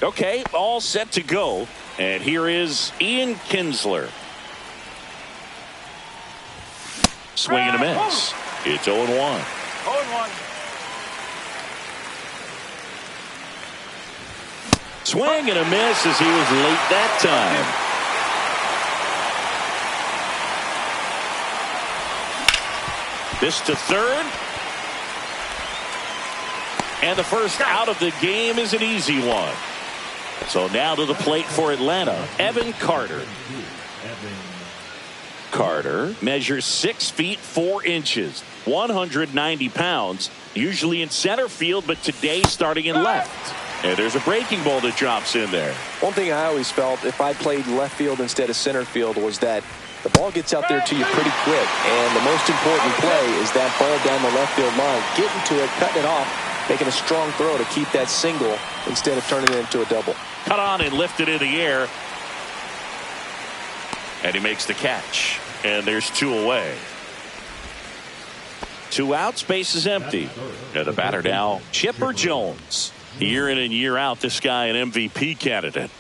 Okay, all set to go. And here is Ian Kinsler. Swing and a miss. It's 0-1. 0-1. Swing and a miss as he was late that time. This to third. And the first out of the game is an easy one. So now to the plate for Atlanta, Evan Carter. Carter measures 6 feet 4 inches, 190 pounds, usually in center field, but today starting in left. And there's a breaking ball that drops in there. One thing I always felt if I played left field instead of center field was that the ball gets out there to you pretty quick. And the most important play is that ball down the left field line, getting to it, cutting it off, making a strong throw to keep that single instead of turning it into a double. Cut on and lifted in the air. And he makes the catch. And there's 2 away. 2 outs, base is empty. And the batter now, Chipper Jones. Year in and year out, this guy an MVP candidate.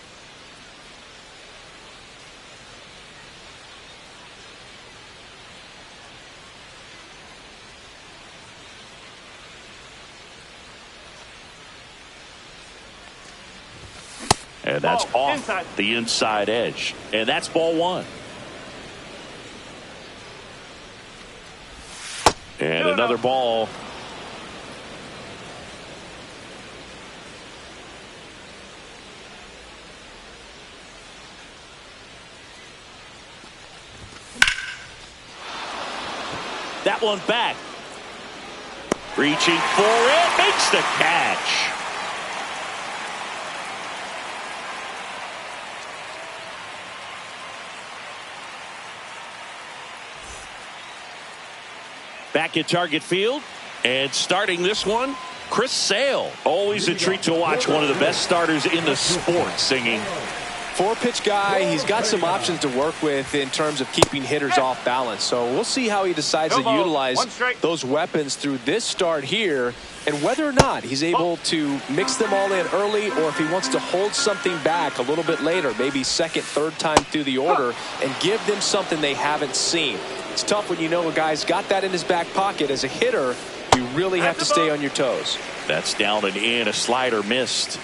And that's off the inside edge. And that's ball 1. And another ball. That one back. Reaching for it. Makes the catch. Back at Target Field. And starting this one, Chris Sale. Always a treat to watch one of the best starters in the sport singing. 4-pitch guy. He's got some options to work with in terms of keeping hitters off balance. So we'll see how he decides to utilize those weapons through this start here, and whether or not he's able to mix them all in early, or if he wants to hold something back a little bit later, maybe second, third time through the order, and give them something they haven't seen. It's tough when you know a guy's got that in his back pocket. As a hitter, you really have to stay on your toes. That's down and in. A slider missed.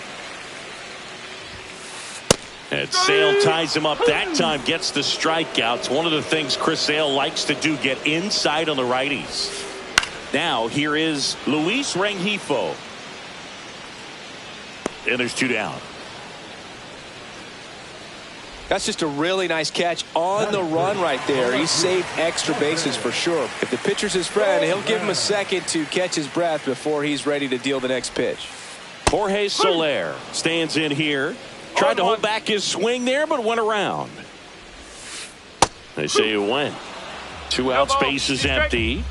And Sale ties him up that time, gets the strikeouts. One of the things Chris Sale likes to do, get inside on the righties. Now here is Luis Rengifo. And there's 2 down. That's just a really nice catch on the run right there. He saved extra bases for sure. If the pitcher's his friend, he'll give him a second to catch his breath before he's ready to deal the next pitch. Jorge Soler stands in here. Tried to hold back his swing there, but went around. They say it went. 2 outs, base is empty.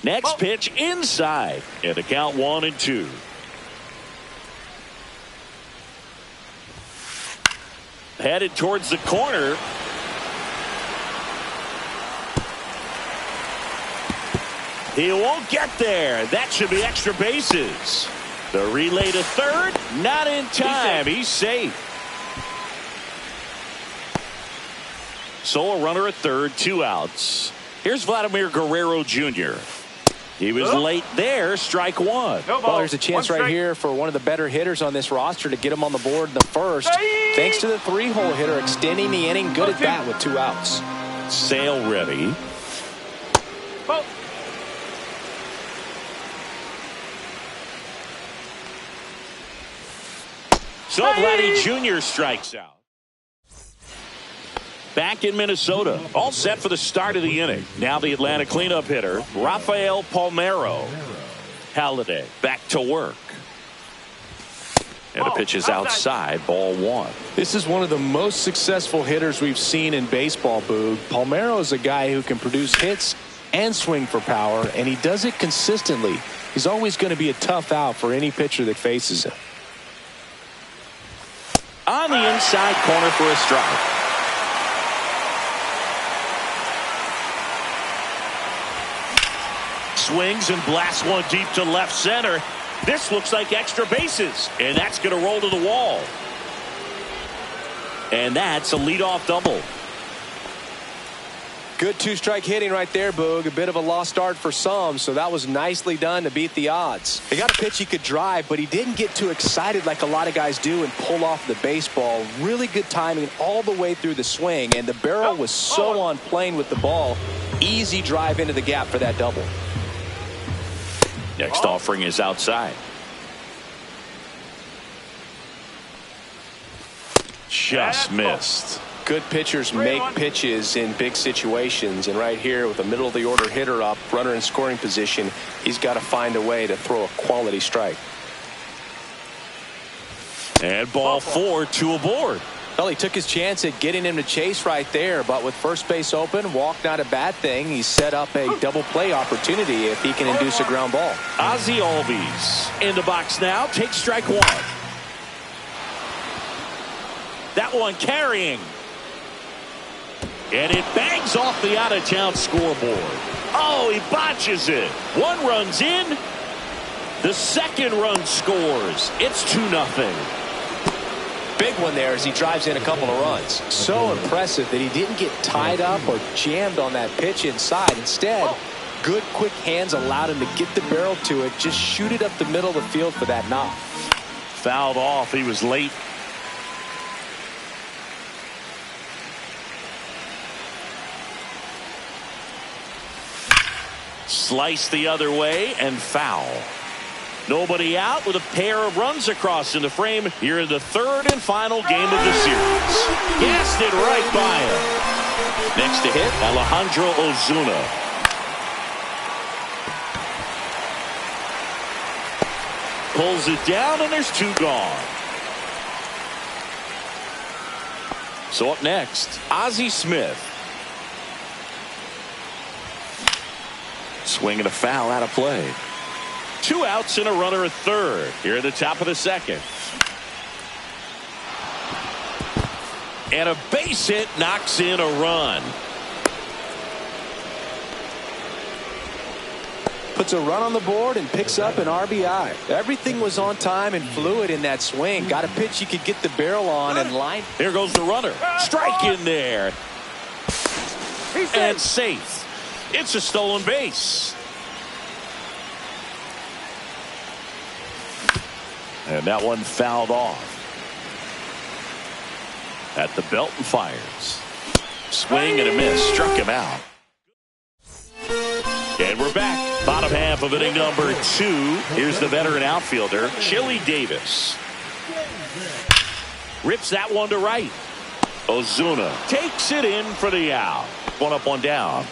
Next pitch inside. And the count 1-2. Headed towards the corner. He won't get there. That should be extra bases. The relay to third. Not in time. He's safe. So a runner at third. 2 outs. Here's Vladimir Guerrero Jr. He was late there. Strike 1. Well, there's a chance right here for one of the better hitters on this roster to get him on the board in the first. Thanks to the 3-hole hitter extending the inning. Good at that with 2 outs. Sale ready. So Vladdy Jr. strikes out. Back in Minnesota, all set for the start of the inning. Now the Atlanta cleanup hitter, Rafael Palmeiro. Halladay back to work. And the pitch is outside, ball 1. This is one of the most successful hitters we've seen in baseball, Boog. Palmeiro is a guy who can produce hits and swing for power, and he does it consistently. He's always going to be a tough out for any pitcher that faces him. On the inside corner for a strike. Swings and blasts one deep to left center. This looks like extra bases, and that's going to roll to the wall. And that's a leadoff double. Good two-strike hitting right there, Boog. A bit of a lost start for some, so that was nicely done to beat the odds. He got a pitch he could drive, but he didn't get too excited like a lot of guys do and pull off the baseball. Really good timing all the way through the swing, and the barrel was so on plane with the ball. Easy drive into the gap for that double. Next offering is outside. Just missed. Good pitchers make pitches in big situations, and right here with a middle of the order hitter up, runner in scoring position, he's got to find a way to throw a quality strike. And ball 4, 2 aboard. Well, he took his chance at getting him to chase right there, but with first base open, walk not a bad thing. He set up a double play opportunity if he can induce a ground ball. Ozzie Albies in the box now. Takes strike 1. That one carrying. And it bangs off the out-of-town scoreboard. Oh, he botches it. 1 run's in. The second run scores. It's 2-0. Big one there as he drives in a couple of runs. So impressive that he didn't get tied up or jammed on that pitch inside. Instead, good quick hands allowed him to get the barrel to it. Just shoot it up the middle of the field for that knock. Fouled off. He was late. Slice the other way and foul. Nobody out with a pair of runs across in the frame here in the third and final game of the series. Gassed it right by him. Next to hit, Alejandro Ozuna. Pulls it down and there's 2 gone. So up next, Ozzie Smith. Swing and a foul out of play. 2 outs and a runner at third here at the top of the second. And a base hit knocks in a run. Puts a run on the board and picks up an RBI. Everything was on time and fluid in that swing. Got a pitch he could get the barrel on and line. Here goes the runner. Strike in there. And safe. It's a stolen base. And that one fouled off. At the belt and fires. Swing and a miss. Struck him out. And we're back. Bottom half of inning number 2. Here's the veteran outfielder, Chili Davis. Rips that one to right. Ozuna takes it in for the out. 1 up, 1 down.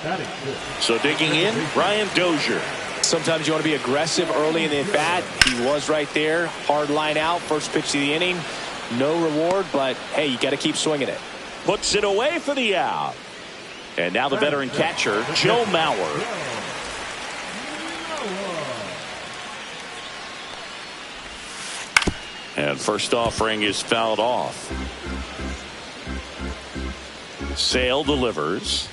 So digging in, Brian Dozier. Sometimes you want to be aggressive early in the at-bat. He was right there. Hard line out. First pitch of the inning. No reward, but hey, you got to keep swinging it. Puts it away for the out. And now the veteran catcher, Joe Mauer. And first offering is fouled off. Sale delivers.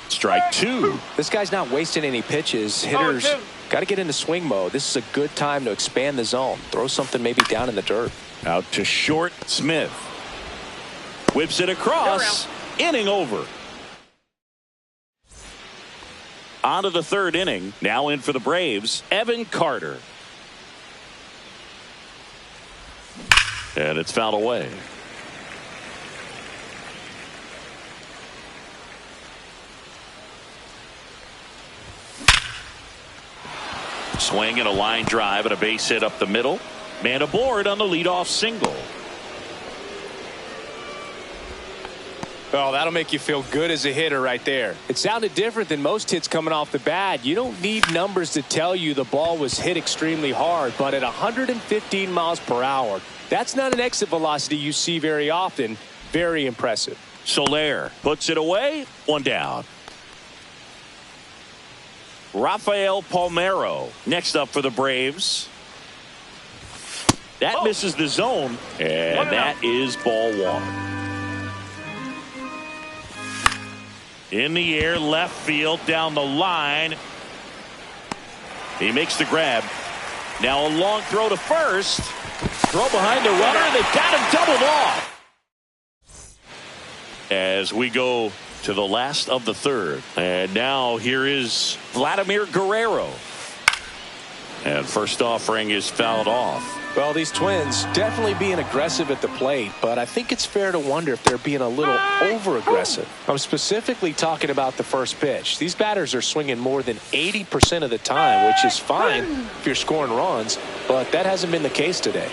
Strike 2. This guy's not wasting any pitches. Hitters got to get into swing mode. This is a good time to expand the zone. Throw something maybe down in the dirt. Out to short, Smith. Whips it across. Inning over. On to the third inning. Now in for the Braves, Evan Carter. And it's fouled away. Swing and a line drive and a base hit up the middle. Man aboard on the leadoff single. Oh, that'll make you feel good as a hitter right there. It sounded different than most hits coming off the bat. You don't need numbers to tell you the ball was hit extremely hard, but at 115 miles per hour, that's not an exit velocity you see very often. Very impressive. Soler puts it away. 1 down. Rafael Palmeiro next up for the Braves. That misses the zone, and that is ball one. In the air, left field, down the line. He makes the grab. Now a long throw to first. Throw behind the runner. They've got him doubled off. As we go to the last of the third. And now here is Vladimir Guerrero. And first offering is fouled off. Well, these Twins definitely being aggressive at the plate, but I think it's fair to wonder if they're being a little over-aggressive. I'm specifically talking about the first pitch. These batters are swinging more than 80% of the time, which is fine if you're scoring runs, but that hasn't been the case today.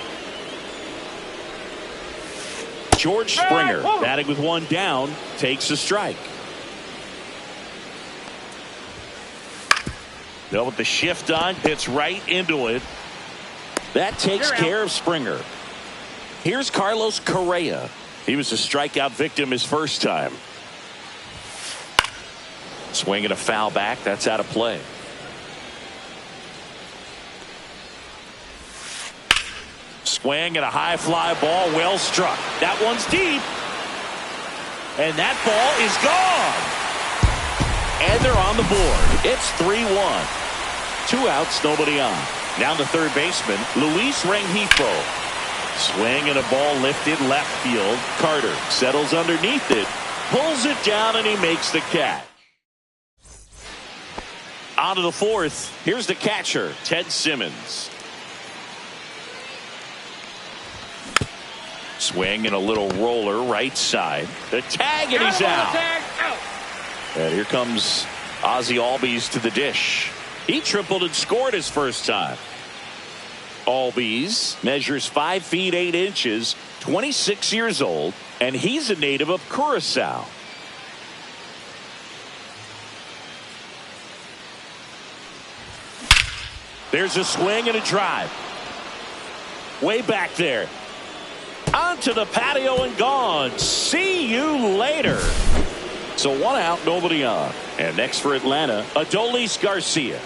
George Springer, batting with one down, takes a strike. Now with the shift on, hits right into it. That takes care of Springer. Here's Carlos Correa. He was a strikeout victim his first time. Swing and a foul back. That's out of play. Swing and a high fly ball. Well struck. That one's deep. And that ball is gone. And they're on the board. It's 3-1. 2 outs, nobody on. Now the third baseman, Luis Rengifo. Swing and a ball lifted left field. Carter settles underneath it, pulls it down, and he makes the catch. On to the fourth. Here's the catcher, Ted Simmons. Swing and a little roller right side. The tag, and he's out. And here comes Ozzie Albies to the dish. He tripled and scored his first time. Albies measures 5 feet 8 inches, 26 years old, and he's a native of Curacao. There's a swing and a drive. Way back there. Onto the patio and gone. See you later. So 1 out, nobody on. And next for Atlanta, Adolis Garcia.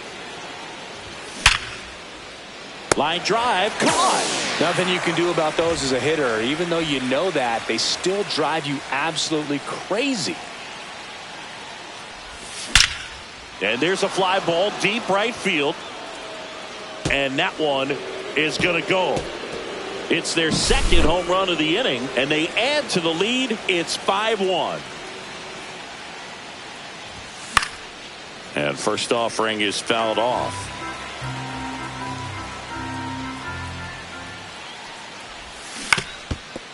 Line drive, caught. Nothing you can do about those as a hitter. Even though you know that, they still drive you absolutely crazy. And there's a fly ball deep right field. And that one is going to go. It's their second home run of the inning, and they add to the lead. It's 5-1. And first offering is fouled off.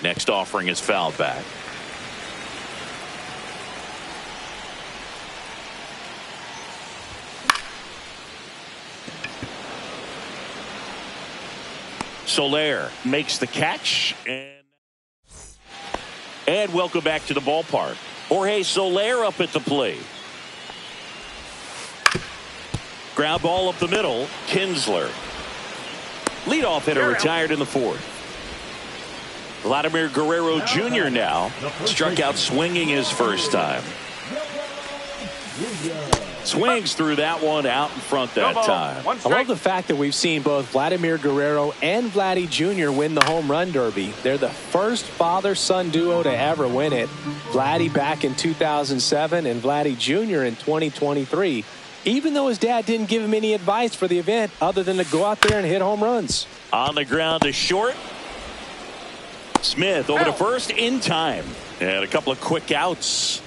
Next offering is fouled back. Soler makes the catch. And welcome back to the ballpark. Jorge Soler up at the plate. Ground ball up the middle. Kinsler. Leadoff hitter retired in the fourth. Vladimir Guerrero Jr. now struck out swinging his first time. Swings through that one out in front that time. I love the fact that we've seen both Vladimir Guerrero and Vladdy Jr. win the home run derby. They're the first father-son duo to ever win it. Vladdy back in 2007 and Vladdy Jr. in 2023. Even though his dad didn't give him any advice for the event other than to go out there and hit home runs. On the ground to short. Smith over to first in time. And a couple of quick outs.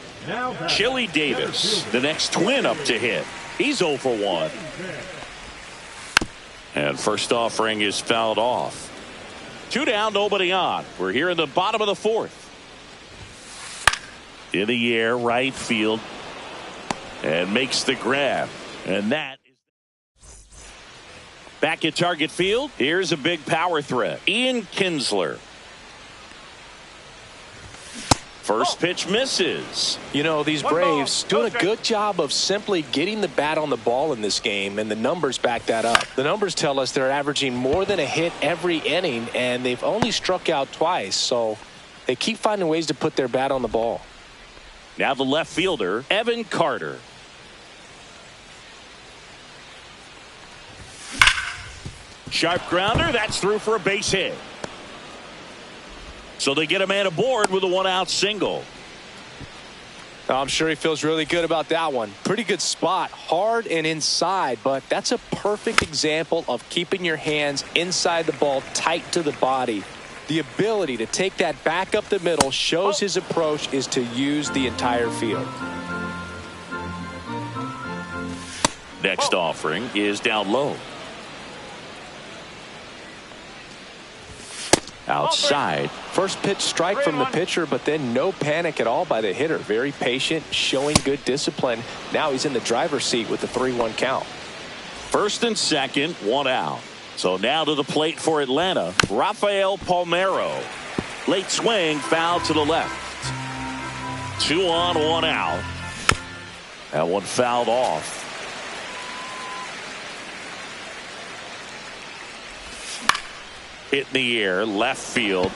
Chili Davis, the next Twin up to hit. He's 0 for 1. And first offering is fouled off. 2 down, nobody on. We're here in the bottom of the fourth. In the air, right field. And makes the grab. And that is back at target field. Here's a big power threat. Ian Kinsler. First pitch misses. You know, these Braves doing a good job of simply getting the bat on the ball in this game, and the numbers back that up. The numbers tell us they're averaging more than a hit every inning, and they've only struck out twice, so they keep finding ways to put their bat on the ball. Now the left fielder, Evan Carter. Sharp grounder. That's through for a base hit. So they get a man aboard with a one-out single. I'm sure he feels really good about that one. Pretty good spot, hard and inside, but that's a perfect example of keeping your hands inside the ball, tight to the body. The ability to take that back up the middle shows his approach is to use the entire field. Next offering is down low. Outside. First pitch strike from the pitcher, but then no panic at all by the hitter. Very patient, showing good discipline. Now he's in the driver's seat with the 3-1 count. First and second, one out. So now to the plate for Atlanta, Rafael Palmeiro. Late swing, foul to the left. 2 on, 1 out. That one fouled off. Hit in the air, left field.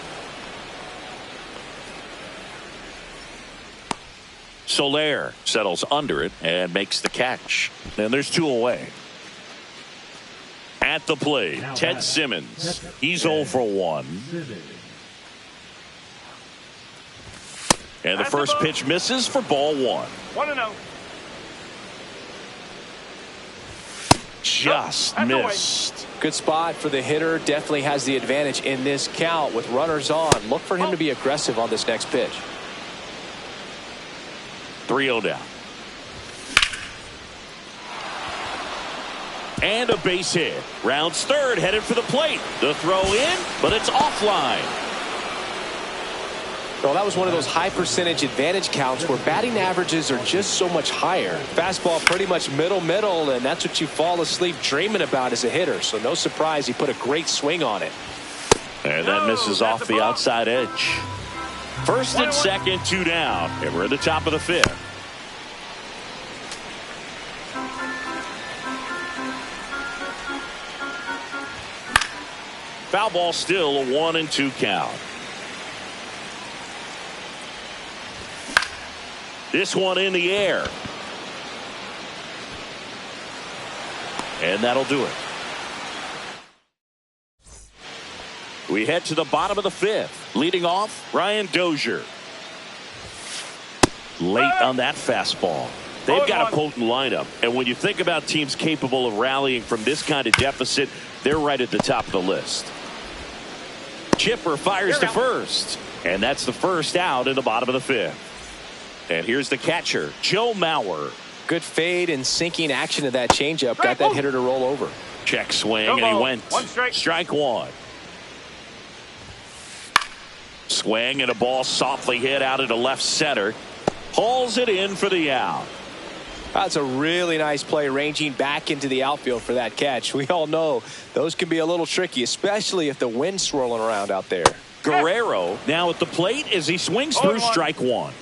Soler settles under it and makes the catch. And there's 2 away. At the plate, Ted Simmons. He's 0 for 1. And the first pitch misses for ball 1. 1-0. Just missed. Good spot for the hitter. Definitely has the advantage in this count with runners on. Look for him to be aggressive on this next pitch. 3-0 down. And a base hit. Rounds third, headed for the plate. The throw in, but it's offline. Well, that was one of those high percentage advantage counts where batting averages are just so much higher. Fastball pretty much middle, and that's what you fall asleep dreaming about as a hitter. So no surprise he put a great swing on it. And that misses off the outside edge. First and second, 2 down. And we're at the top of the 5th. Foul ball still, a 1-2 count. This one in the air. And that'll do it. We head to the bottom of the 5th. Leading off, Ryan Dozier. Late on that fastball. They've got a potent lineup. And when you think about teams capable of rallying from this kind of deficit, they're right at the top of the list. Chipper fires to first. And that's the first out in the bottom of the 5th. And here's the catcher, Joe Mauer. Good fade and sinking action of that changeup. Got that hitter to roll over. Check swing, and he went. Strike 1. Swing and a ball softly hit out into left center. Hauls it in for the out. That's a really nice play, ranging back into the outfield for that catch. We all know those can be a little tricky, especially if the wind's swirling around out there. Guerrero now at the plate as he swings through strike 1.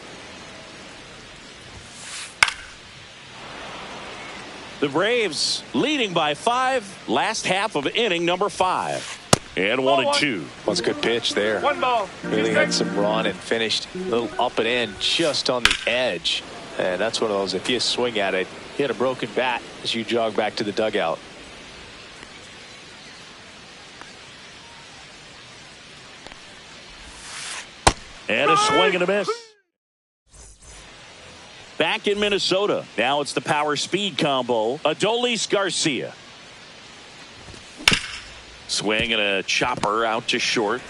The Braves leading by 5. Last half of inning number 5. And 1-2. That's a good pitch there. 1 ball. Really had some run and finished a little up and in just on the edge. And that's one of those, if you swing at it, hit a broken bat as you jog back to the dugout. And a swing and a miss. Back in Minnesota. Now it's the power speed combo. Adolis Garcia. Swing and a chopper out to short.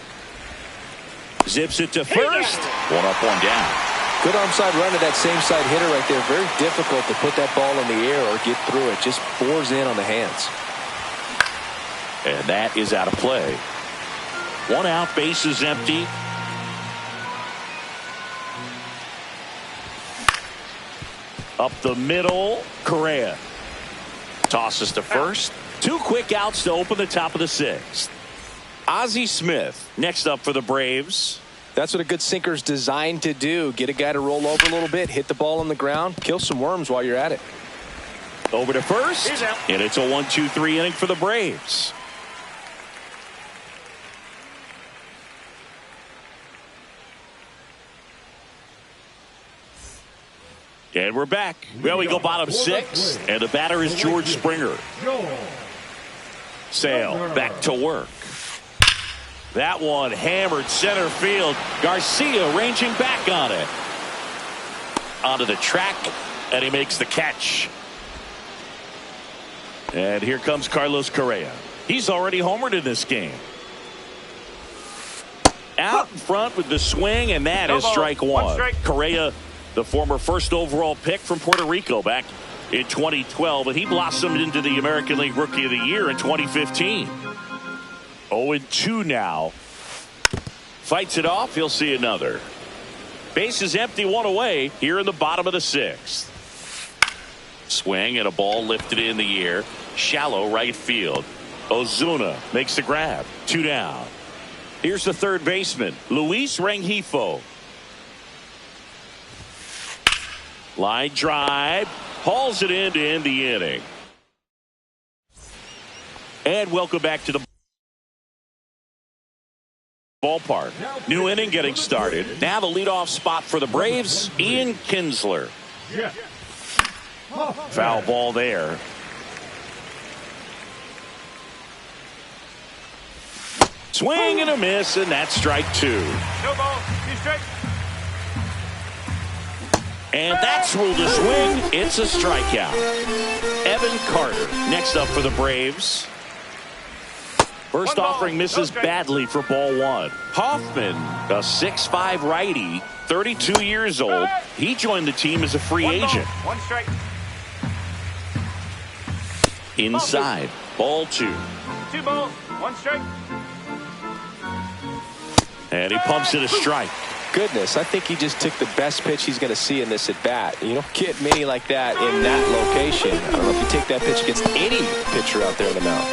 Zips it to first. 1 up, 1 down. Good arm side run to that same side hitter right there. Very difficult to put that ball in the air or get through it. Just bores in on the hands. And that is out of play. 1 out, base is empty. Up the middle, Correa. Tosses to first. 2 quick outs to open the top of the 6th. Ozzie Smith next up for the Braves. That's what a good sinker's designed to do. Get a guy to roll over a little bit, hit the ball on the ground, kill some worms while you're at it. Over to first. And it's a 1-2-3 inning for the Braves. And we're back. Well, we go bottom 6, and the batter is George Springer. Sale back to work. That one hammered center field. Garcia ranging back on it. Onto the track, and he makes the catch. And here comes Carlos Correa. He's already homered in this game. Out in front with the swing, and that is strike one. Correa, the former first overall pick from Puerto Rico back in 2012, and he blossomed into the American League Rookie of the Year in 2015. 0-2 now. Fights it off. He'll see another. Base is empty, one away here in the bottom of the sixth. Swing and a ball lifted in the air. Shallow right field. Ozuna makes the grab. 2 down. Here's the third baseman, Luis Rengifo. Line drive. Hauls it in to end the inning. And welcome back to the ballpark. New inning getting started. Now the leadoff spot for the Braves, Ian Kinsler. Foul ball there. Swing and a miss, and that's strike 2. No ball, 2 strikes. And that's ruled a swing. It's a strikeout. Evan Carter next up for the Braves. First offering misses badly for ball 1. Hoffman, a 6'5" righty, 32 years old. He joined the team as a free agent. 1 strike. Inside, ball 2. 2 balls, 1 strike. And he pumps it a strike. Goodness, I think he just took the best pitch he's going to see in this at bat. You don't get many like that in that location. I don't know if you take that pitch against any pitcher out there in the mound.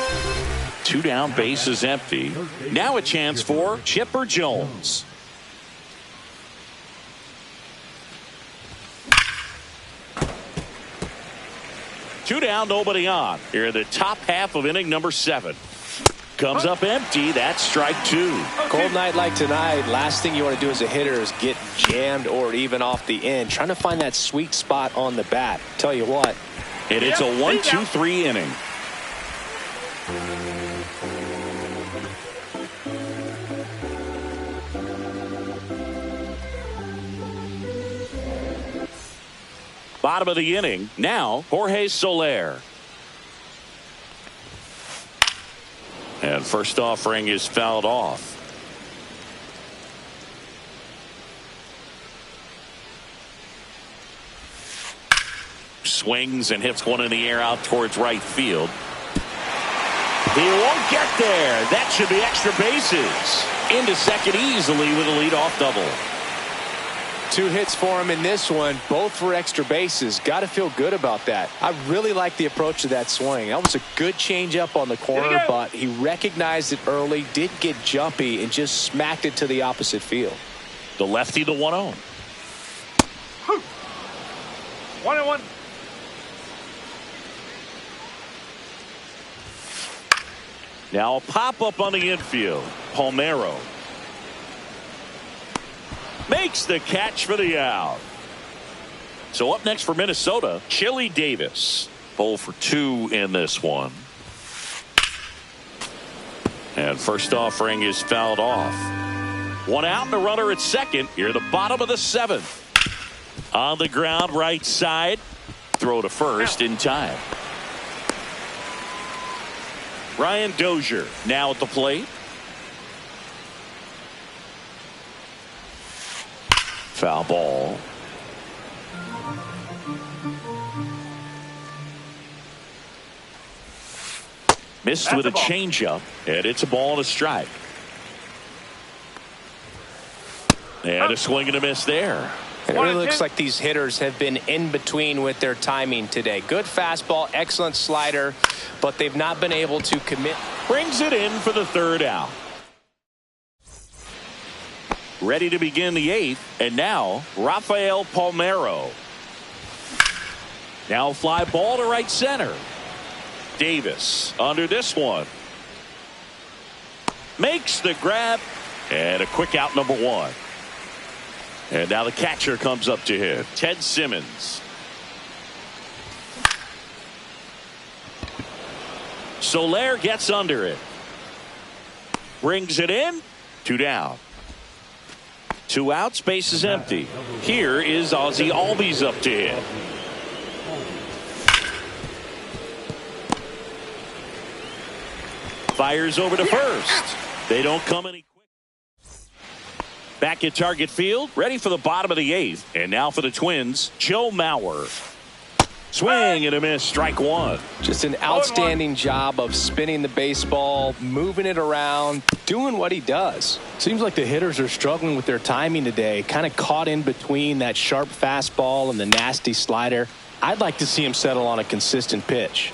2 down, base is empty. Now a chance for Chipper Jones. Two down, nobody on. Here in the top half of inning number 7. Comes up empty. That's strike 2. Cold night like tonight, last thing you want to do as a hitter is get jammed or even off the end. Trying to find that sweet spot on the bat. Tell you what. And it's a 1-2-3 inning. Bottom of the inning. Now, Jorge Soler. And first offering is fouled off. Swings and hits one in the air out towards right field. He won't get there. That should be extra bases. Into second easily with a leadoff double. 2 hits for him in this one, both for extra bases. Got to feel good about that. I really like the approach of that swing. That was a good changeup on the corner, but he recognized it early, did get jumpy, and just smacked it to the opposite field. The lefty, the 1-0. 1-1. Now a pop-up on the infield. Palmeiro makes the catch for the out. So up next for Minnesota, Chili Davis. 0 for 2 in this one. And first offering is fouled off. 1 out and a runner at second. Here at the bottom of the 7th. On the ground, right side. Throw to first in time. Ryan Dozier now at the plate. Foul ball. Missed with a changeup, and it's a ball and a strike. And a swing and a miss there. It really looks like these hitters have been in between with their timing today. Good fastball, excellent slider, but they've not been able to commit. Brings it in for the 3rd out. Ready to begin the 8th, and now Rafael Palmeiro. Now fly ball to right center. Davis under this one. Makes the grab, and a quick out number 1. And now the catcher comes up to hit. Ted Simmons. Soler gets under it. Brings it in. 2 down. 2 outs. Base is empty. Here is Ozzie Albies up to hit. Fires over to first. They don't come any quick. Back at Target Field, ready for the bottom of the 8th. And now for the Twins, Joe Mauer. Swing and a miss, strike 1. Just an outstanding job of spinning the baseball, moving it around, doing what he does. Seems like the hitters are struggling with their timing today, kind of caught in between that sharp fastball and the nasty slider. I'd like to see him settle on a consistent pitch.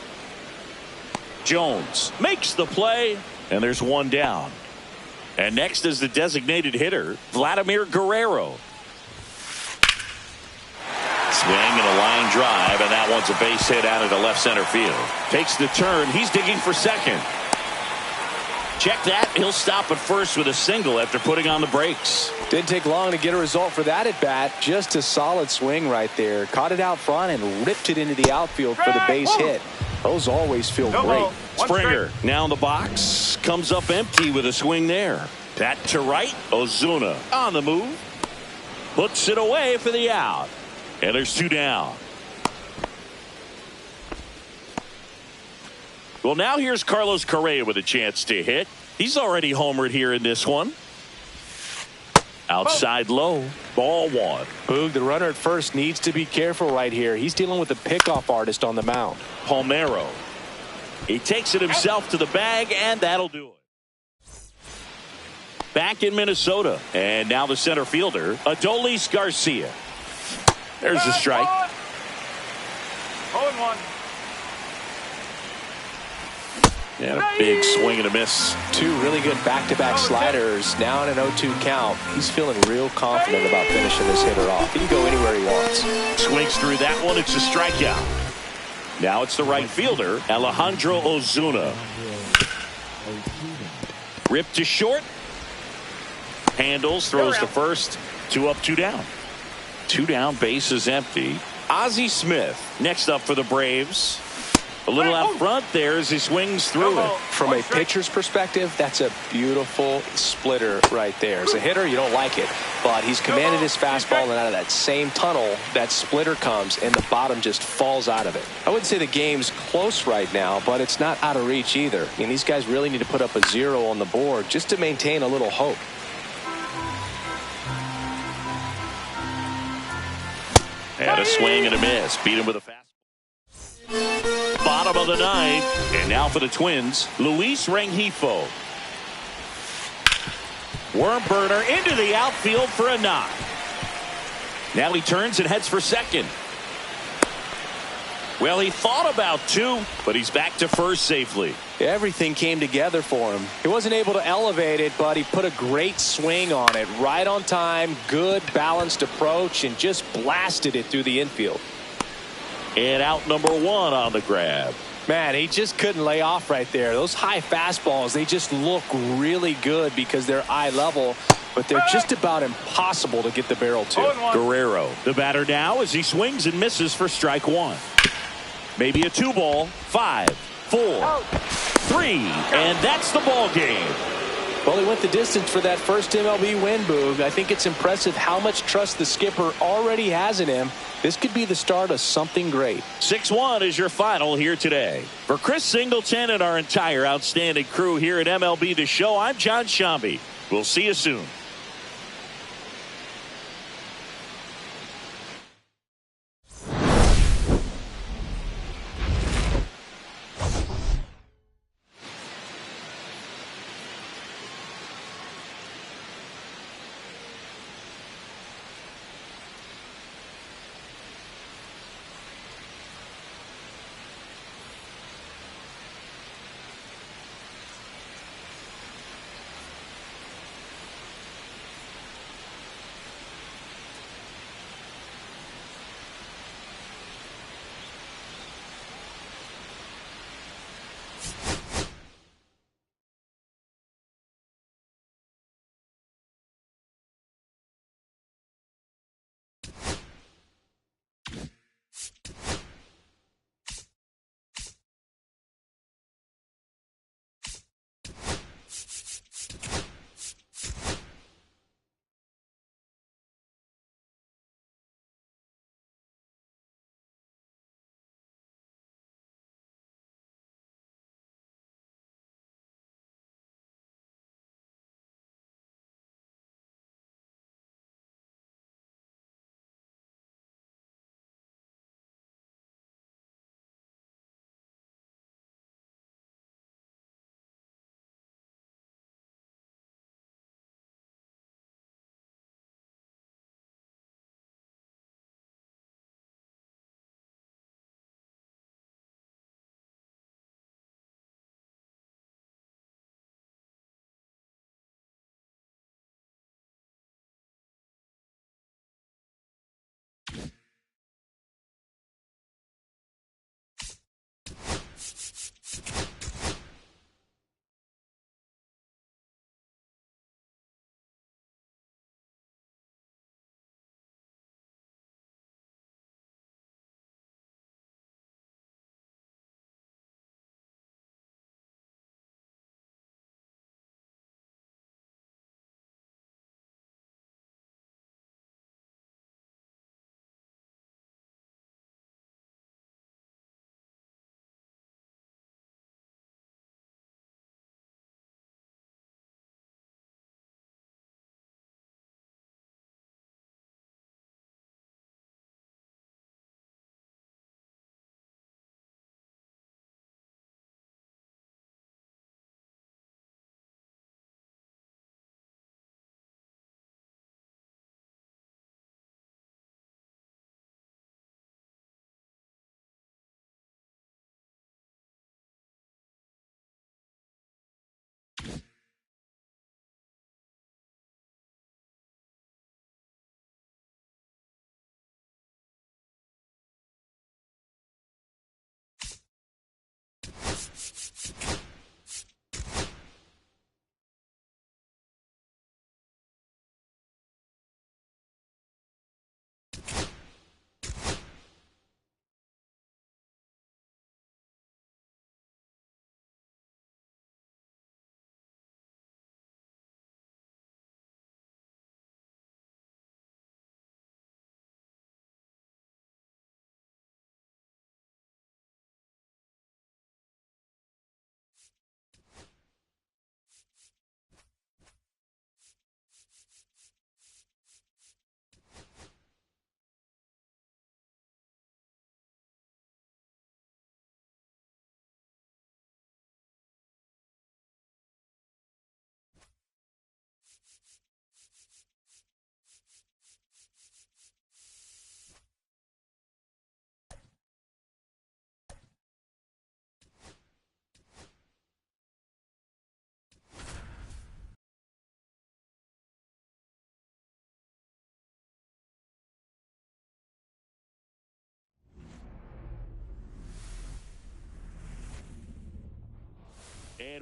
Jones makes the play, and there's 1 down. And next is the designated hitter, Vladimir Guerrero. Swing and a line drive, and that one's a base hit out into left center field. Takes the turn. He's digging for second. Check that. He'll stop at first with a single after putting on the brakes. Didn't take long to get a result for that at bat. Just a solid swing right there. Caught it out front and ripped it into the outfield for the base hit. Those always feel great. Springer now in the box. Comes up empty with a swing there. Bat to right. Ozuna on the move. Puts it away for the out. And there's 2 down. Well, now here's Carlos Correa with a chance to hit. He's already homered here in this one. Outside low. Ball 1. Boog, the runner at first needs to be careful right here. He's dealing with a pickoff artist on the mound. Palmeiro. He takes it himself to the bag, and that'll do it. Back in Minnesota. And now the center fielder, Adolis Garcia. There's a strike. 0-1. And a big swing and a miss. 2 really good back-to-back sliders. Now in an 0-2 count. He's feeling real confident about finishing this hitter off. He can go anywhere he wants. Swings through that one. It's a strikeout. Now it's the right fielder, Alejandro Ozuna. Ripped to short. Handles, throws to first. 2 up, 2 down. 2 down, base is empty. Ozzie Smith next up for the Braves. A little out front there as he swings through it. From a pitcher's perspective, that's a beautiful splitter right there. As a hitter, you don't like it, but he's commanded his fastball, and out of that same tunnel, that splitter comes, and the bottom just falls out of it. I wouldn't say the game's close right now, but it's not out of reach either. I mean, these guys really need to put up a 0 on the board just to maintain a little hope. And a swing and a miss. Beat him with a fastball. Bottom of the 9th. And now for the Twins, Luis Rengifo. Worm burner into the outfield for a knock. Now he turns and heads for second. Well, he thought about 2, but he's back to first safely. Everything came together for him. He wasn't able to elevate it, but he put a great swing on it. Right on time, good balanced approach, and just blasted it through the infield. And out number 1 on the grab. Man, he just couldn't lay off right there. Those high fastballs, they just look really good because they're eye level, but they're just about impossible to get the barrel to. Guerrero, the batter now as he swings and misses for strike 1. Maybe a 2-ball. 5, 4, 3, and that's the ball game. Well, he went the distance for that first MLB win, Boog. I think it's impressive how much trust the skipper already has in him. This could be the start of something great. 6-1 is your final here today. For Chris Singleton and our entire outstanding crew here at MLB The Show, I'm John Shambi. We'll see you soon.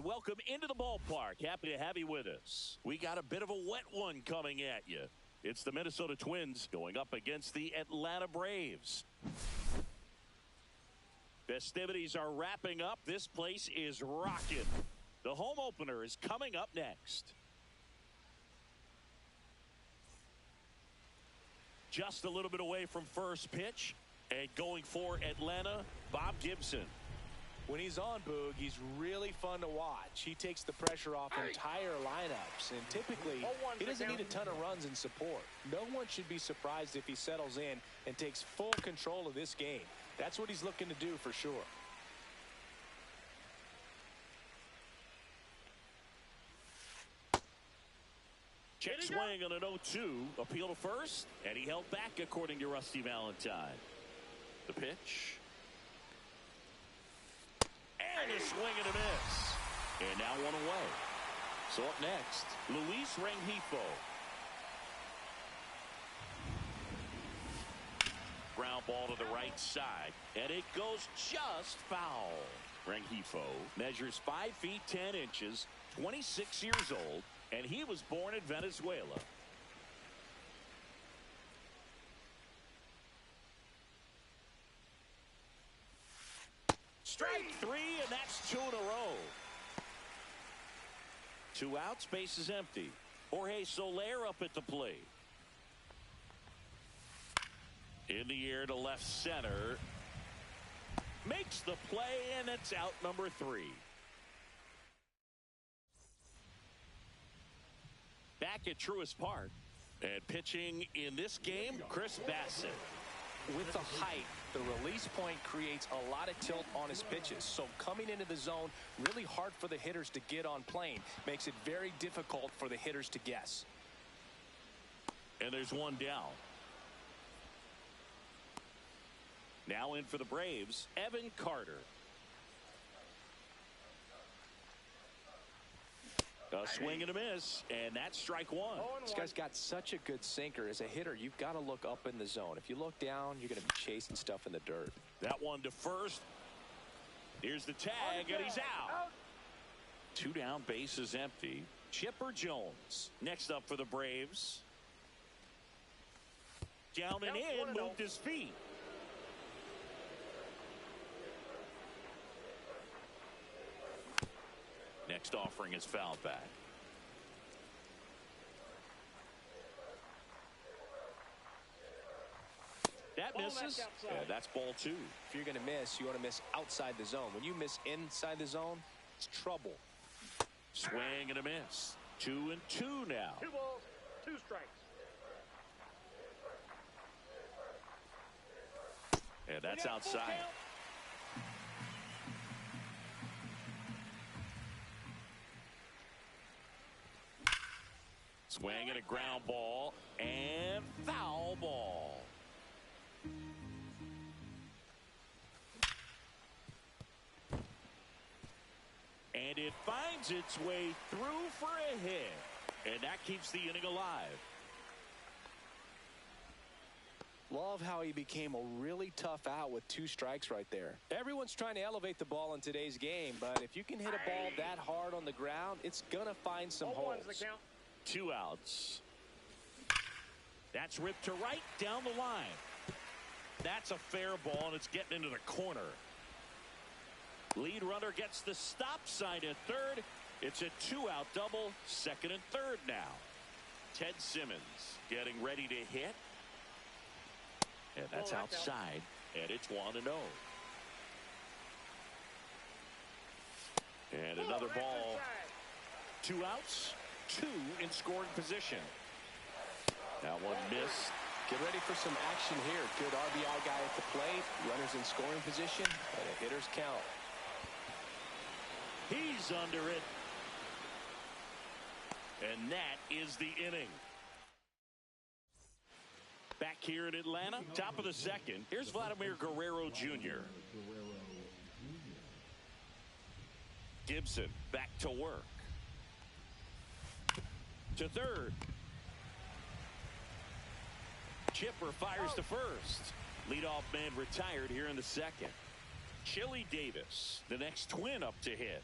And welcome into the ballpark. Happy to have you with us. We got a bit of a wet one coming at you. It's the Minnesota Twins going up against the Atlanta Braves. Festivities are wrapping up. This place is rocking. The home opener is coming up next. Just a little bit away from first pitch. And going for Atlanta, Bob Gibson. When he's on, Boog, he's really fun to watch. He takes the pressure off entire lineups, and typically he doesn't need a ton of runs in support. No one should be surprised if he settles in and takes full control of this game. That's what he's looking to do for sure. Check swing on an 0-2. Appeal to first, and he held back according to Rusty Valentine. The pitch. And a swing and a miss. And now one away. So up next, Luis Rengifo. Ground ball to the right side. And it goes just foul. Rengifo measures 5 feet 10 inches, 26 years old, and he was born in Venezuela. Strike 3, and that's 2 in a row. 2 outs, base is empty. Jorge Soler up at the plate. In the air to left center. Makes the play, and it's out number 3. Back at Truist Park. And pitching in this game, Chris Bassett. With the height, the release point creates a lot of tilt on his pitches. So coming into the zone, really hard for the hitters to get on plane. Makes it very difficult for the hitters to guess. And there's one down. Now in for the Braves, Evan Carter. A swing and a miss, and that's strike 1. This guy's got such a good sinker. As a hitter, you've got to look up in the zone. If you look down, you're going to be chasing stuff in the dirt. That one to first. Here's the tag, and he's out. 2 down, base is empty. Chipper Jones next up for the Braves. Down and in, moved his feet. Next offering is fouled back. That misses. Yeah, that's ball 2. If you're going to miss, you want to miss outside the zone. When you miss inside the zone, it's trouble. Swing and a miss. 2-2 now. 2 balls, 2 strikes. And that's outside. Swing and a ground ball and foul ball. And it finds its way through for a hit. And that keeps the inning alive. Love how he became a really tough out with 2 strikes right there. Everyone's trying to elevate the ball in today's game, but if you can hit a ball that hard on the ground, it's going to find some holes. 2 outs. That's ripped to right down the line. That's a fair ball, and it's getting into the corner. Lead runner gets the stop sign at third. It's a 2-out double, second and third now. Ted Simmons getting ready to hit. And that's outside, and it's 1-0. And another ball. 2 outs, 2 in scoring position. That one missed. Get ready for some action here. Good RBI guy at the plate. Runners in scoring position, and the hitters count. He's under it. And that is the inning. Back here in Atlanta, top of the second. Here's Vladimir Guerrero Jr. Gibson back to work. To third. Chipper fires to first. Leadoff man retired here in the second. Chili Davis, the next Twin up to hit.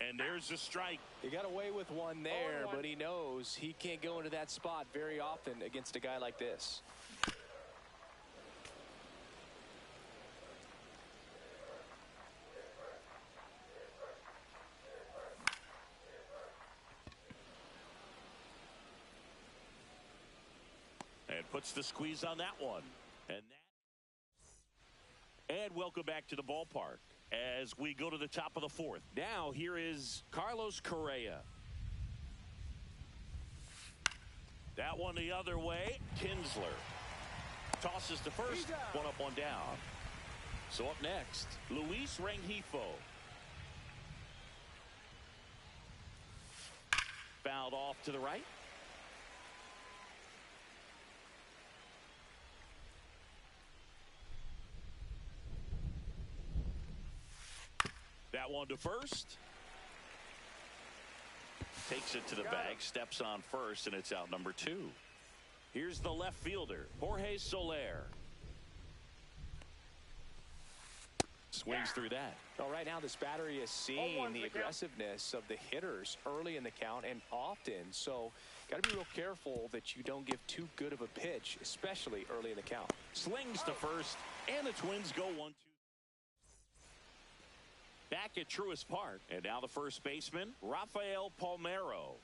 And there's the strike. He got away with one there, but he knows he can't go into that spot very often against a guy like this. And puts the squeeze on that one. And welcome back to the ballpark as we go to the top of the fourth. Now here is Carlos Correa. That one the other way. Kinsler tosses to first. One up, one down. So up next, Luis Rengifo. Fouled off to the right. That one to first. Takes it to the bag, steps on first, and it's out number 2. Here's the left fielder, Jorge Soler. Swings through that. Well, right now this battery is seeing the aggressiveness of the hitters early in the count and often. So got to be real careful that you don't give too good of a pitch, especially early in the count. Slings to first, and the Twins go 1-2. Back at Truist Park, and now the first baseman, Rafael Palmeiro.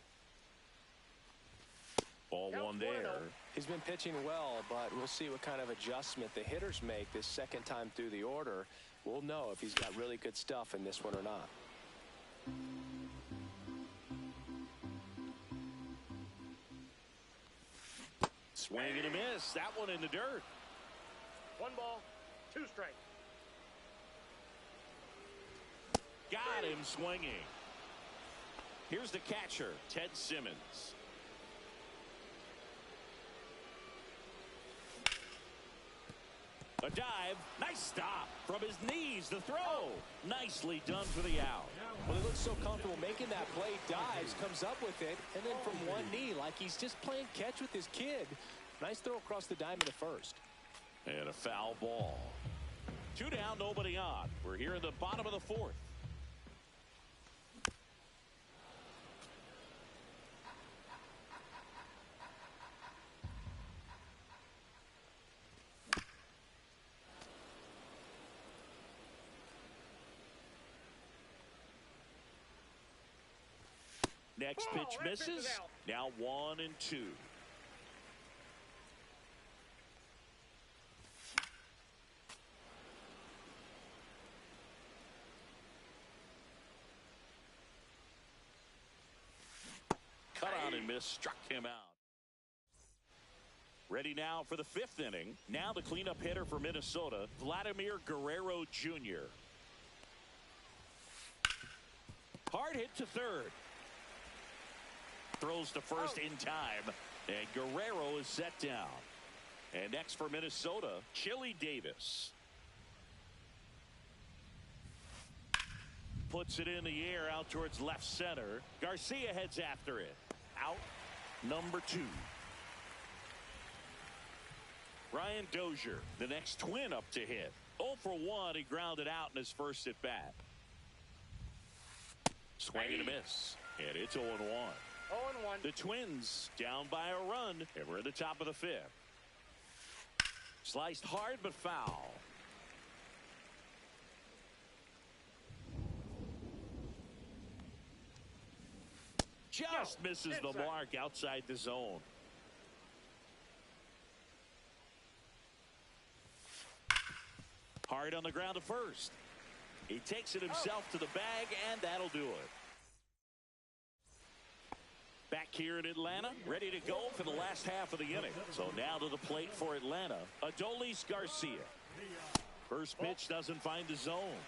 Ball one there. He's been pitching well, but we'll see what kind of adjustment the hitters make this second time through the order. We'll know if he's got really good stuff in this one or not. Swing and a miss. That one in the dirt. 1 ball, 2 strikes. Got him swinging. Here's the catcher, Ted Simmons. A dive. Nice stop from his knees. The throw. Nicely done for the out. Well, he looks so comfortable making that play. Dives, comes up with it, and then from one knee, like he's just playing catch with his kid. Nice throw across the diamond of the first. And a foul ball. 2 down, nobody on. We're here in the bottom of the fourth. Next pitch misses. Now 1-2. Cut on and miss. Struck him out. Ready now for the 5th inning. Now the cleanup hitter for Minnesota, Vladimir Guerrero Jr. Hard hit to third. Throws to first in time, and Guerrero is set down. And next for Minnesota, Chili Davis. Puts it in the air out towards left center. Garcia heads after it. Out number 2. Ryan Dozier, the next Twin up to hit. 0 for 1. He grounded out in his first at bat. Swing and a miss. And it's 0-1. 0-1. The Twins down by a run, and we're at the top of the 5th. Sliced hard but foul. Just misses the mark outside the zone. Hard on the ground to first. He takes it himself to the bag, and that'll do it. Back here in Atlanta, ready to go for the last half of the inning. So now to the plate for Atlanta, Adolis Garcia. First pitch doesn't find the zone.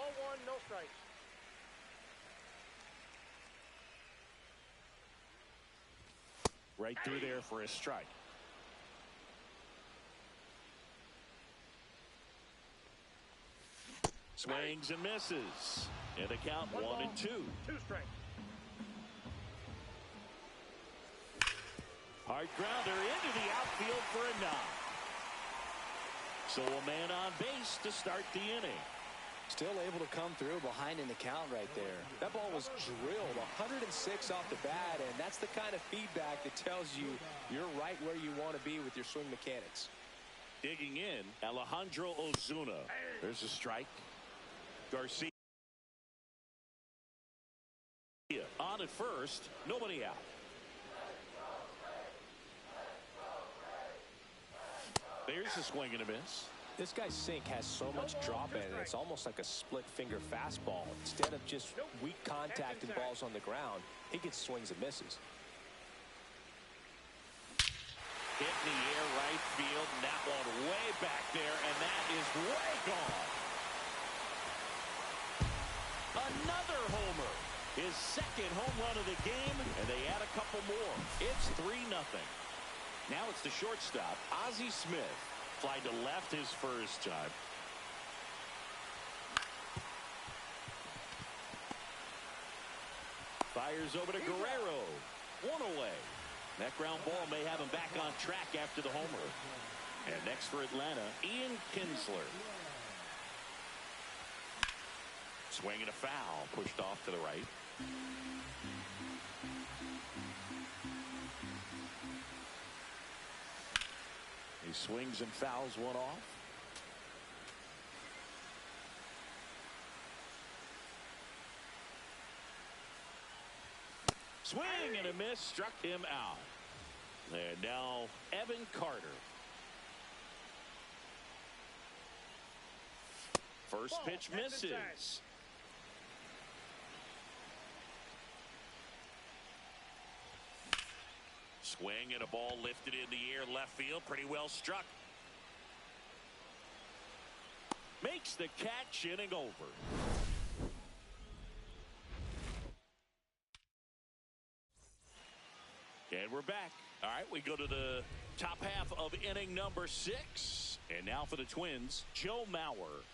Ball one, no strikes. Right through there for a strike. Swings and misses. And the count 1-2. Two strikes. Hard grounder into the outfield for a knock. So a man on base to start the inning. Still able to come through behind in the count right there. That ball was drilled 106 off the bat, and that's the kind of feedback that tells you you're right where you want to be with your swing mechanics. Digging in, Alejandro Ozuna. There's a strike. Garcia on at first, nobody out. There's a swing and a miss. This guy's sink has so much drop in it, it's almost like a split finger fastball. Instead of just weak contact and balls on the ground, he gets swings and misses. Hit in the air right field, and that one way back there, and that is way gone. Another homer. His second home run of the game, and they add a couple more. It's 3-0. Now it's the shortstop, Ozzie Smith. Fly to left his first time. Fires over to Guerrero. One away. That ground ball may have him back on track after the homer. And next for Atlanta, Ian Kinsler. Swing and a foul. Pushed off to the right. He swings and fouls one off. Swing and a miss, struck him out. And now Evan Carter. First pitch misses. Swing and a ball lifted in the air left field. Pretty well struck. Makes the catch, inning over. And we're back. All right, we go to the top half of inning number 6. And now for the Twins, Joe Mauer.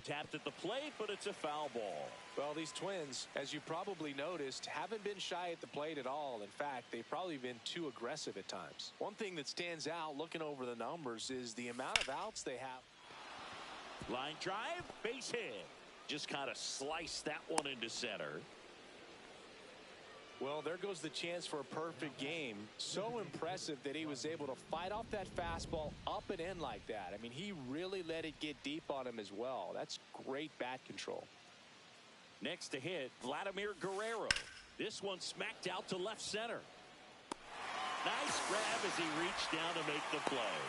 Tapped at the plate, but it's a foul ball. Well, these Twins, as you probably noticed, haven't been shy at the plate at all. In fact, they've probably been too aggressive at times. One thing that stands out looking over the numbers is the amount of outs they have. Line drive, base hit. Just kind of sliced that one into center. Well, there goes the chance for a perfect game. So impressive that he was able to fight off that fastball up and in like that. I mean, he really let it get deep on him as well. That's great bat control. Next to hit, Vladimir Guerrero. This one smacked out to left center. Nice grab as he reached down to make the play.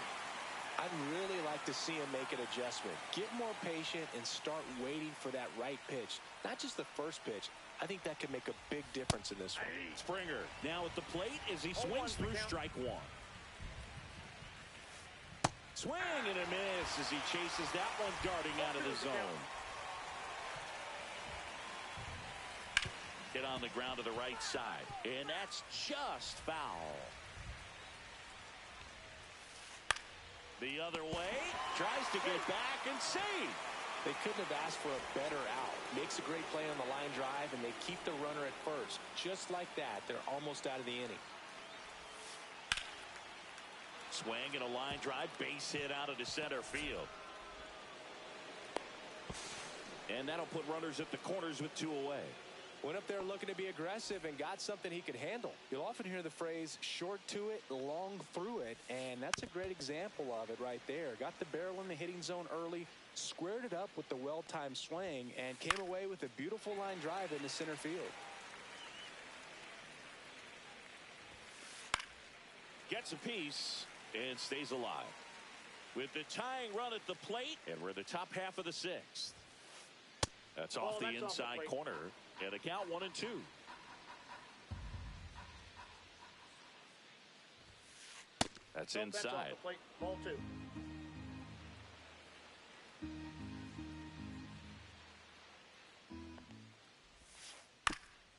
I'd really like to see him make an adjustment. Get more patient and start waiting for that right pitch. Not just the first pitch. I think that could make a big difference in this one. Springer now at the plate as he swings through strike one. Swing and a miss as he chases that one darting out of the zone. Hit on the ground to the right side. And that's just foul. The other way. Tries to get back and save. They couldn't have asked for a better out. Makes a great play on the line drive, and they keep the runner at first. Just like that, they're almost out of the inning. Swing and a line drive, base hit out into center field. And that'll put runners at the corners with 2 away. Went up there looking to be aggressive and got something he could handle. You'll often hear the phrase short to it, long through it, and that's a great example of it right there. Got the barrel in the hitting zone early, squared it up with the well-timed swing, and came away with a beautiful line drive into center field. Gets a piece and stays alive. With the tying run at the plate, and we're the top half of the 6th. That's off the inside corner. And a count 1-2. That's inside. Ball 2.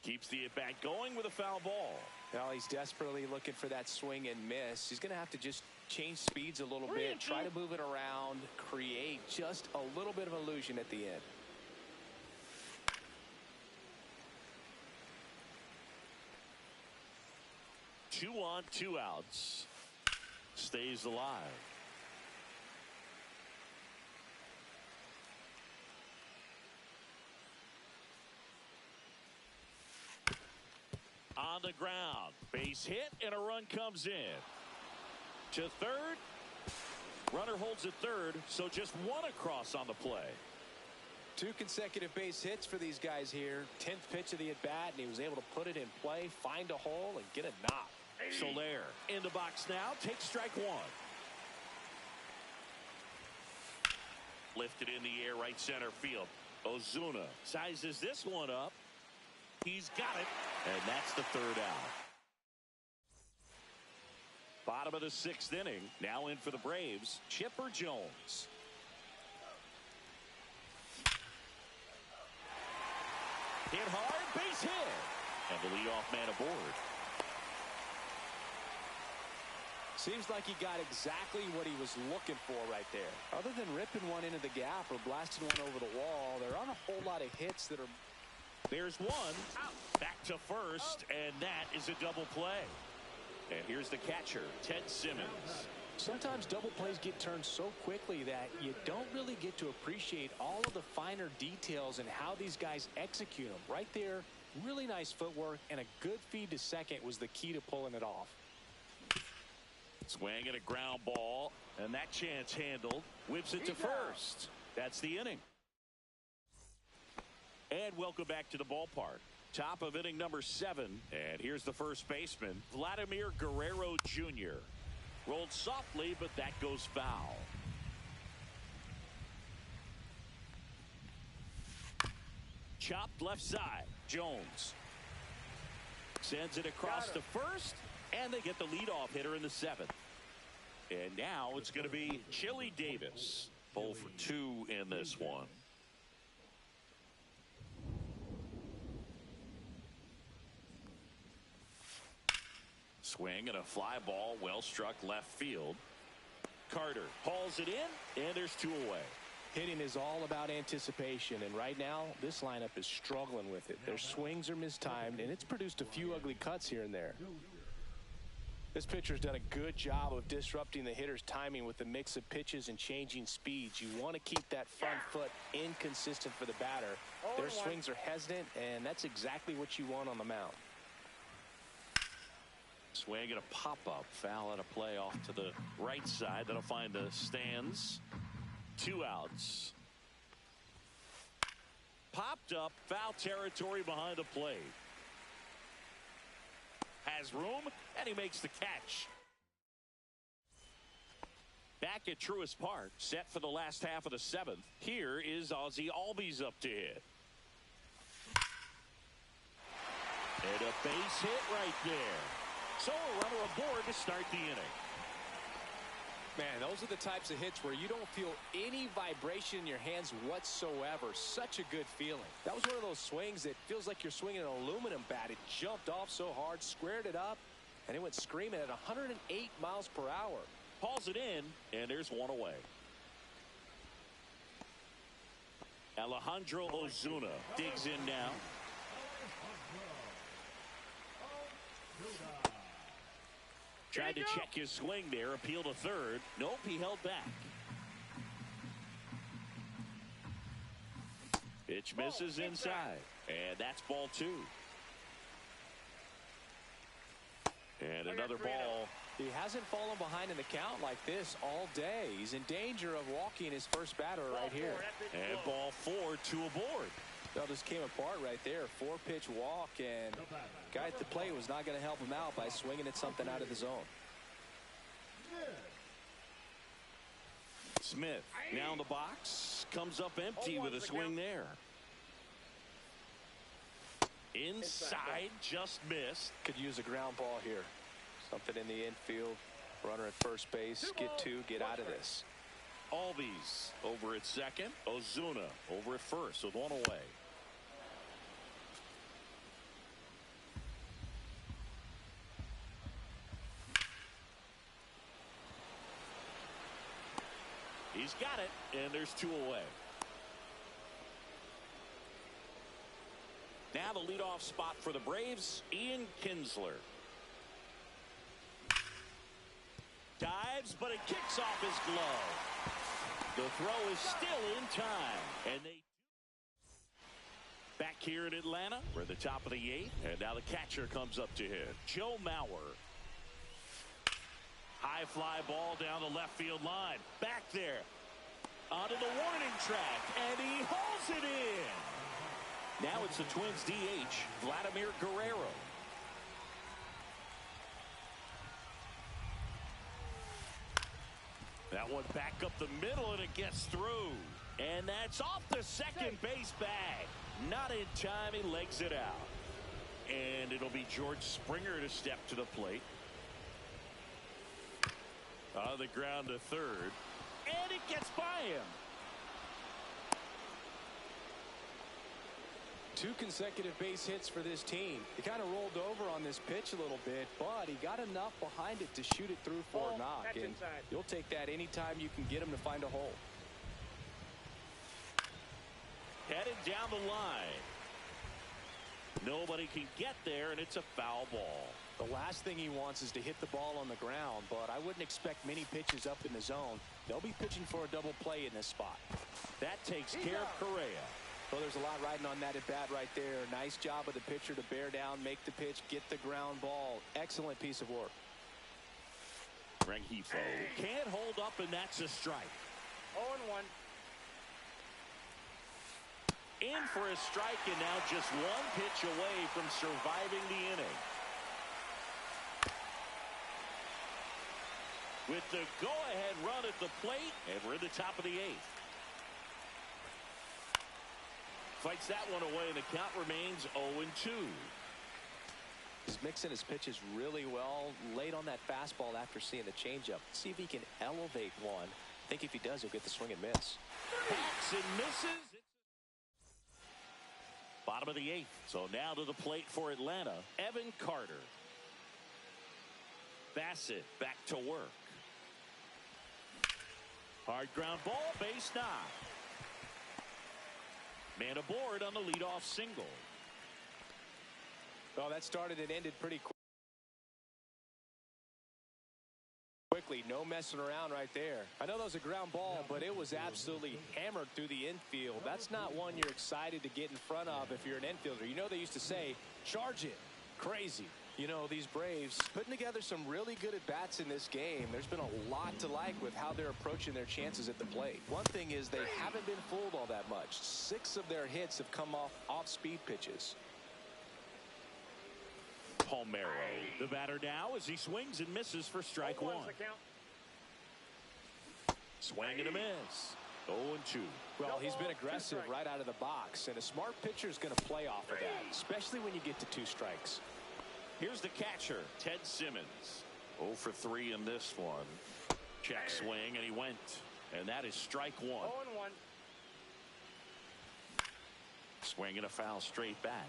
Keeps the at-bat going with a foul ball. Well, he's desperately looking for that swing and miss. He's going to have to just change speeds a little bit, try to move it around, create just a little bit of illusion at the end. Two on, two outs. Stays alive. On the ground. Base hit and a run comes in. To third. Runner holds at third, so just one across on the play. 2 consecutive base hits for these guys here. 10th pitch of the at-bat, and he was able to put it in play, find a hole, and get a knock. Soler in the box now. Takes strike one. Lifted in the air, right center field. Ozuna sizes this one up. He's got it, and that's the third out. Bottom of the 6th inning. Now in for the Braves, Chipper Jones. Hit hard, base hit. And the leadoff man aboard. Seems like he got exactly what he was looking for right there. Other than ripping one into the gap or blasting one over the wall, there aren't a whole lot of hits that are... There's one. Out. Back to first, and that is a double play. And here's the catcher, Ted Simmons. Sometimes double plays get turned so quickly that you don't really get to appreciate all of the finer details and how these guys execute them. Right there, really nice footwork, and a good feed to second was the key to pulling it off. Swing and a ground ball, and that chance handled. Whips it to first. That's the inning. And welcome back to the ballpark. Top of inning number 7. And here's the first baseman, Vladimir Guerrero Jr. Rolled softly, but that goes foul. Chopped left side. Jones sends it across to first, and they get the leadoff hitter in the 7th. And now it's going to be Chili Davis. 0 for 2 in this one. Swing and a fly ball, well struck left field. Carter hauls it in, and there's 2 away. Hitting is all about anticipation, and right now this lineup is struggling with it. Their swings are mistimed, and it's produced a few ugly cuts here and there. This pitcher's done a good job of disrupting the hitter's timing with the mix of pitches and changing speeds. You want to keep that front foot inconsistent for the batter. Their swings are hesitant, and that's exactly what you want on the mound. Swing and a pop-up. Foul at a play off to the right side. That'll find the stands. 2 outs. Popped up. Foul territory behind the plate. Has room, and he makes the catch. Back at Truist Park, set for the last half of the 7th. Here is Ozzie Albies up to hit. And a base hit right there. So a runner aboard to start the inning. Man, those are the types of hits where you don't feel any vibration in your hands whatsoever. Such a good feeling. That was one of those swings that feels like you're swinging an aluminum bat. It jumped off so hard, squared it up, and it went screaming at 108 miles per hour. Hauls it in, and there's 1 away. Alejandro Ozuna digs in now. Tried to check his swing there, appeal to third. Nope, he held back. Pitch misses inside, and that's ball 2. And another ball. He hasn't fallen behind in the count like this all day. He's in danger of walking his first batter right here. And ball 4, 2 aboard. That just came apart right there. 4-pitch walk, and guy at the plate was not going to help him out by swinging at something out of the zone. Smith now in the box, comes up empty with a swing there. Inside, just missed. Could use a ground ball here. Something in the infield. Runner at first base. Get 2, get out of this. Albies over at second. Ozuna over at first with 1 away. He's got it, and there's 2 away. Now the leadoff spot for the Braves, Ian Kinsler. Dives, but it kicks off his glove. The throw is still in time. And they back here in Atlanta. We're at the top of the 8th. And now the catcher comes up to hit. Joe Mauer. High fly ball down the left field line. Back there. Onto the warning track. And he hauls it in. Now it's the Twins DH, Vladimir Guerrero. That one back up the middle, and it gets through. And that's off the second base bag. Not in time. He legs it out. And it'll be George Springer to step to the plate. On the ground to third. And it gets by him. 2 consecutive base hits for this team. He kind of rolled over on this pitch a little bit, but he got enough behind it to shoot it through for a knock. And you'll take that anytime you can get him to find a hole. Headed down the line. Nobody can get there, and it's a foul ball. The last thing he wants is to hit the ball on the ground, but I wouldn't expect many pitches up in the zone. They'll be pitching for a double play in this spot. That takes care of Correa. Well, there's a lot riding on that at bat right there. Nice job of the pitcher to bear down, make the pitch, get the ground ball. Excellent piece of work. Rengifo can't hold up, and that's a strike. 0-1. In for a strike, and now just 1 pitch away from surviving the inning. With the go-ahead run at the plate, and we're at the top of the 8th. Fights that one away, and the count remains 0-2. He's mixing his pitches really well. Late on that fastball after seeing the changeup. See if he can elevate one. I think if he does, he'll get the swing and miss. Backs and misses. Bottom of the 8th. So now to the plate for Atlanta, Evan Carter. Bassett back to work. Hard ground ball, base knock. Man aboard on the leadoff single. Well, that started and ended pretty quickly. No messing around right there. I know that was a ground ball, but it was absolutely hammered through the infield. That's not one you're excited to get in front of if you're an infielder. You know they used to say, charge it. Crazy. You know, these Braves putting together some really good at-bats in this game. There's been a lot to like with how they're approaching their chances at the plate. One thing is they haven't been fooled all that much. 6 of their hits have come off speed pitches. Palmeiro, the batter now as he swings and misses for strike 1. Swing and a miss. 0-2. Well, he's been aggressive right out of the box, and a smart pitcher is going to play off of that, especially when you get to 2 strikes. Here's the catcher, Ted Simmons. 0 for 3 in this one. Check swing, and he went. And that is strike 1. 0-1. Swing and a foul straight back.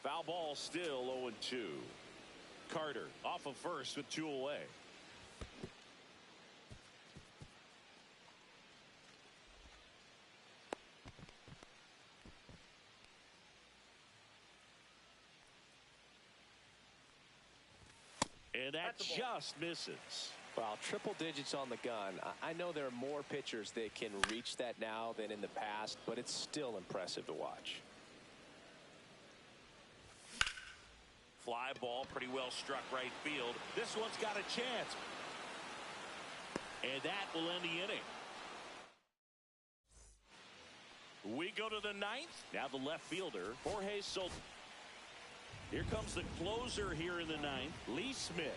Foul ball still 0-2. Carter off of first with 2 away. And that just misses. Well, triple digits on the gun. I know there are more pitchers that can reach that now than in the past, but it's still impressive to watch. Fly ball pretty well struck right field. This one's got a chance. And that will end the inning. We go to the 9th. Now the left fielder, Jorge Soto. Here comes the closer here in the 9th, Lee Smith.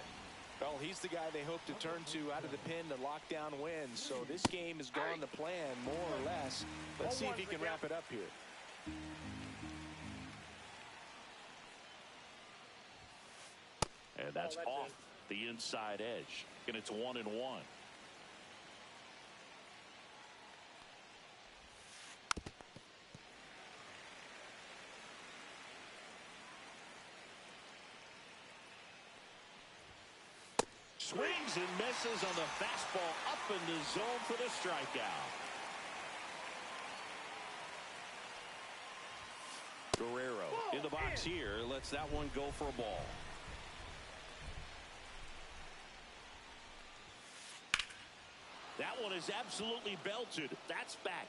Well, he's the guy they hope to turn to out of the pen to lock down wins. So this game has gone to plan more or less. Let's see if he can wrap it up here. And that's off the inside edge. And it's 1-1. Swings and misses on the fastball up in the zone for the strikeout. Guerrero in the box here lets that one go for a ball. That one is absolutely belted. That's back.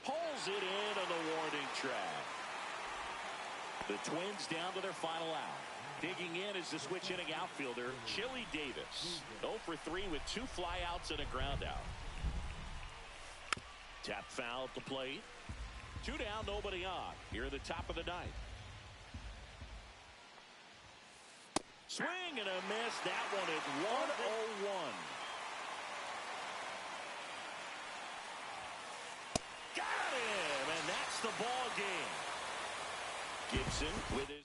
Pulls it in on the warning track. The Twins down to their final out. Digging in is the switch hitting outfielder, Chili Davis. 0 for 3 with 2 flyouts and a ground out. Tap foul at the plate. 2 down, nobody on. Here at the top of the ninth. Swing and a miss. That one at 101. Got him, and that's the ball game. Gibson with his